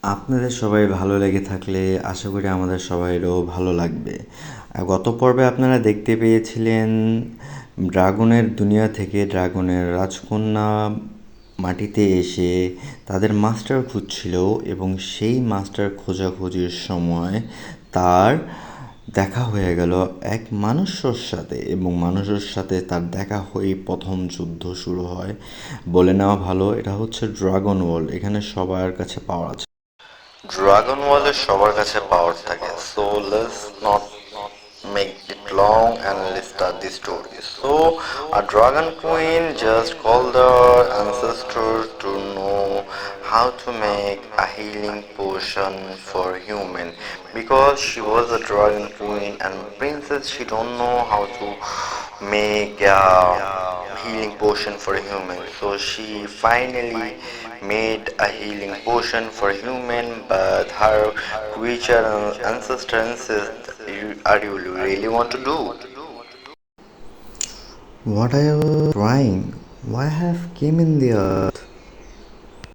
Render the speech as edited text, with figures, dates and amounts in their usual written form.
আপনাদের সবাই ভালো লেগে থাকলে আশা করি আমাদের সবাইরও ভালো লাগবে। গত পর্বে আপনারা দেখতে পেয়েছিলেন ড্রাগনের দুনিয়া থেকে ড্রাগনের রাজকন্যা মাটিতে এসে তাদের মাস্টার খুঁজছিল এবং সেই মাস্টার খোঁজাখুঁজির সময় তার দেখা হয়ে গেল এক মানুষের সাথে এবং মানুষের সাথে তার দেখা হয়েই প্রথম যুদ্ধ শুরু হয়। বলে নেওয়া ভালো, এটা হচ্ছে ড্রাগন ওয়ার্ল্ড। এখানে সবার কাছে পাওয়ার আছে। ড্রাগন ওয়ার্ল্ডে সবার কাছে পাওয়ার থাকে। So let's not make it long and let's start the story. So, a dragon queen just called her ancestors to know how to make a healing potion for human because she was a dragon queen and princess she don't know how to make a healing potion for human, so she finally made a healing potion for human, but her creature ancestor insist, are you really want to do? What are you trying? Why have came in the earth?